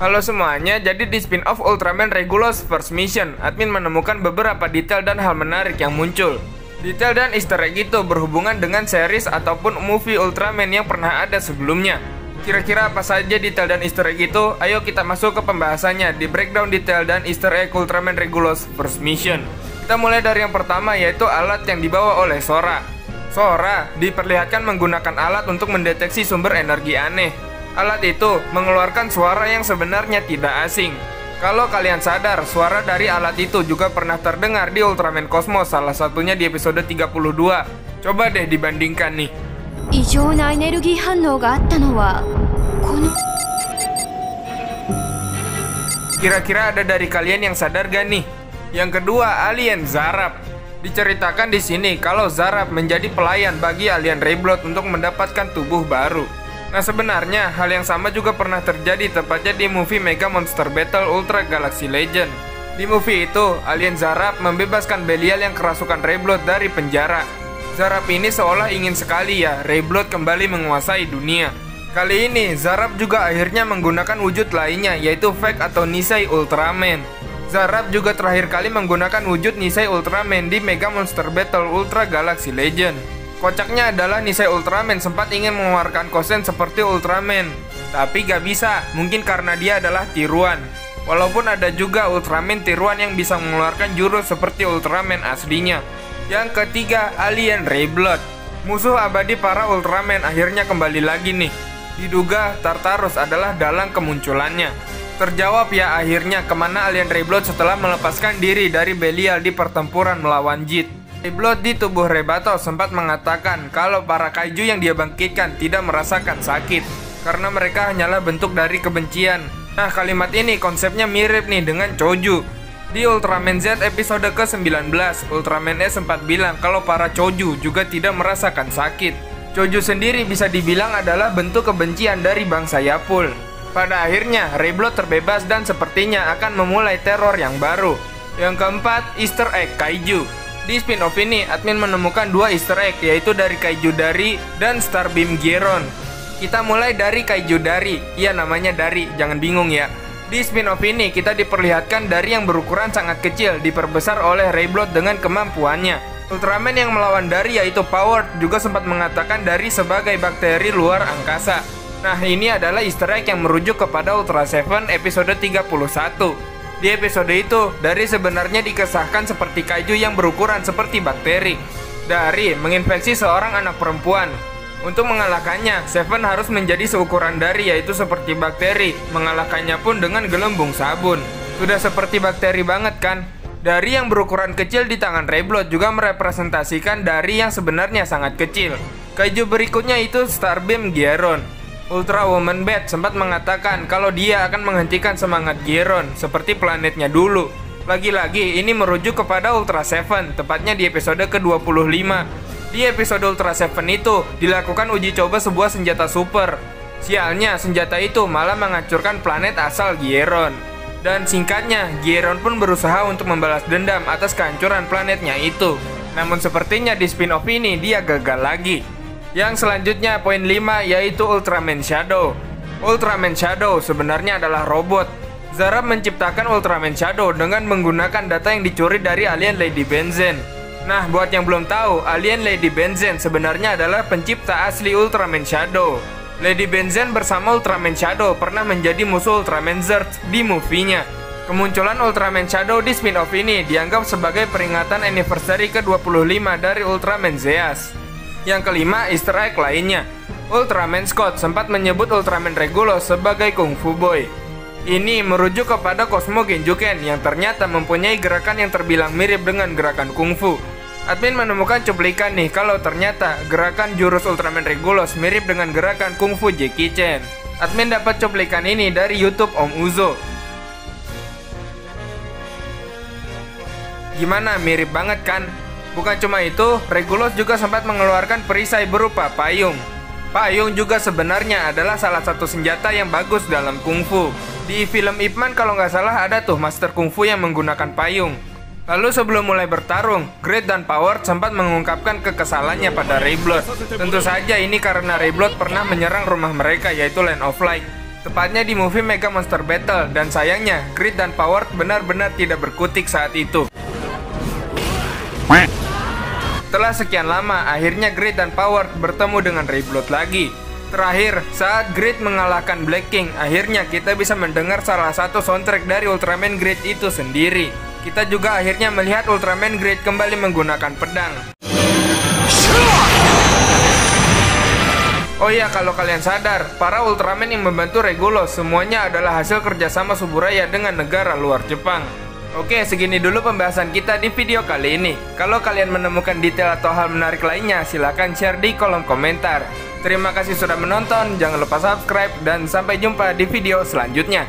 Halo semuanya, jadi di spin-off Ultraman Regulus First Mission, admin menemukan beberapa detail dan hal menarik yang muncul. Detail dan easter egg itu berhubungan dengan series ataupun movie Ultraman yang pernah ada sebelumnya. Kira-kira apa saja detail dan easter egg itu? Ayo kita masuk ke pembahasannya di breakdown detail dan easter egg Ultraman Regulus First Mission. Kita mulai dari yang pertama, yaitu alat yang dibawa oleh Sora. Sora diperlihatkan menggunakan alat untuk mendeteksi sumber energi aneh. Alat itu mengeluarkan suara yang sebenarnya tidak asing. Kalau kalian sadar, suara dari alat itu juga pernah terdengar di Ultraman Cosmos, salah satunya di episode 32. Coba deh dibandingkan nih. Kira-kira ada dari kalian yang sadar gak nih? Yang kedua, alien Zarab. Diceritakan di sini kalau Zarab menjadi pelayan bagi alien Reblot untuk mendapatkan tubuh baru. Nah sebenarnya hal yang sama juga pernah terjadi tepatnya di movie Mega Monster Battle Ultra Galaxy Legend. Di movie itu, alien Zarab membebaskan Belial yang kerasukan Reblot dari penjara. Zarab ini seolah ingin sekali ya Reblot kembali menguasai dunia. Kali ini Zarab juga akhirnya menggunakan wujud lainnya, yaitu Fake atau Nisei Ultraman. Zarab juga terakhir kali menggunakan wujud Nisei Ultraman di Mega Monster Battle Ultra Galaxy Legend. Kocaknya adalah Nisei Ultraman sempat ingin mengeluarkan kosen seperti Ultraman, tapi gak bisa, mungkin karena dia adalah tiruan. Walaupun ada juga Ultraman tiruan yang bisa mengeluarkan jurus seperti Ultraman aslinya. Yang ketiga, alien Reblot. Musuh abadi para Ultraman akhirnya kembali lagi nih. Diduga Tartarus adalah dalang kemunculannya. Terjawab ya akhirnya kemana alien Reblot setelah melepaskan diri dari Belial di pertempuran melawan Jit. Reblot di tubuh Rebato sempat mengatakan kalau para kaiju yang dia bangkitkan tidak merasakan sakit karena mereka hanyalah bentuk dari kebencian. Nah kalimat ini konsepnya mirip nih dengan Choju. Di Ultraman Z episode ke-19, Ultraman S sempat bilang kalau para Choju juga tidak merasakan sakit. Choju sendiri bisa dibilang adalah bentuk kebencian dari bangsa Yapul. Pada akhirnya Reblot terbebas dan sepertinya akan memulai teror yang baru. Yang keempat, Easter Egg Kaiju. Di spin-off ini, admin menemukan dua easter egg, yaitu dari Kaiju Dari dan Starbeam Geron. Kita mulai dari Kaiju Dari, iya namanya Dari, jangan bingung ya. Di spin-off ini, kita diperlihatkan Dari yang berukuran sangat kecil, diperbesar oleh Reblot dengan kemampuannya. Ultraman yang melawan Dari yaitu Power juga sempat mengatakan Dari sebagai bakteri luar angkasa. Nah ini adalah easter egg yang merujuk kepada Ultra Seven episode 31. Di episode itu, Dari sebenarnya dikesahkan seperti kaiju yang berukuran seperti bakteri. Dari menginfeksi seorang anak perempuan. Untuk mengalahkannya, Seven harus menjadi seukuran Dari yaitu seperti bakteri. Mengalahkannya pun dengan gelembung sabun. Sudah seperti bakteri banget kan? Dari yang berukuran kecil di tangan Reblot juga merepresentasikan Dari yang sebenarnya sangat kecil. Kaiju berikutnya itu Starbeam Geron. Ultra Woman Bat sempat mengatakan kalau dia akan menghentikan semangat Geron seperti planetnya dulu. Lagi-lagi ini merujuk kepada Ultra Seven, tepatnya di episode ke-25. Di episode Ultra Seven itu dilakukan uji coba sebuah senjata super. Sialnya senjata itu malah menghancurkan planet asal Geron. Dan singkatnya, Geron pun berusaha untuk membalas dendam atas kehancuran planetnya itu. Namun sepertinya di spin-off ini dia gagal lagi. Yang selanjutnya poin 5 yaitu Ultraman Shadow. Ultraman Shadow sebenarnya adalah robot. Zarab menciptakan Ultraman Shadow dengan menggunakan data yang dicuri dari alien Lady Benzen. Nah buat yang belum tahu, alien Lady Benzen sebenarnya adalah pencipta asli Ultraman Shadow. Lady Benzen bersama Ultraman Shadow pernah menjadi musuh Ultraman Zerd di movie-nya. Kemunculan Ultraman Shadow di spin-off ini dianggap sebagai peringatan anniversary ke-25 dari Ultraman Zeus. Yang kelima, easter egg lainnya. Ultraman Scott sempat menyebut Ultraman Regulus sebagai Kung Fu Boy. Ini merujuk kepada Cosmo Genjuken yang ternyata mempunyai gerakan yang terbilang mirip dengan gerakan Kung Fu. Admin menemukan cuplikan nih kalau ternyata gerakan jurus Ultraman Regulus mirip dengan gerakan Kung Fu Jackie Chan. Admin dapat cuplikan ini dari YouTube Om Uzo. Gimana, mirip banget kan? Bukan cuma itu, Regulus juga sempat mengeluarkan perisai berupa payung. Payung juga sebenarnya adalah salah satu senjata yang bagus dalam kungfu. Di film Ip Man kalau nggak salah ada tuh master kungfu yang menggunakan payung. Lalu sebelum mulai bertarung, Great dan Power sempat mengungkapkan kekesalannya pada Reblot. Tentu saja ini karena Reblot pernah menyerang rumah mereka yaitu Land of Light. Tepatnya di movie Mega Monster Battle, dan sayangnya Grid dan Power benar-benar tidak berkutik saat itu. Setelah sekian lama, akhirnya Grid dan Power bertemu dengan Rayblood lagi. Terakhir, saat Grid mengalahkan Black King, akhirnya kita bisa mendengar salah satu soundtrack dari Ultraman Grid itu sendiri. Kita juga akhirnya melihat Ultraman Grid kembali menggunakan pedang. Oh iya, kalau kalian sadar, para Ultraman yang membantu Regulus semuanya adalah hasil kerjasama Suburaya dengan negara luar Jepang. Oke, segini dulu pembahasan kita di video kali ini. Kalau kalian menemukan detail atau hal menarik lainnya, silahkan share di kolom komentar. Terima kasih sudah menonton, jangan lupa subscribe, dan sampai jumpa di video selanjutnya.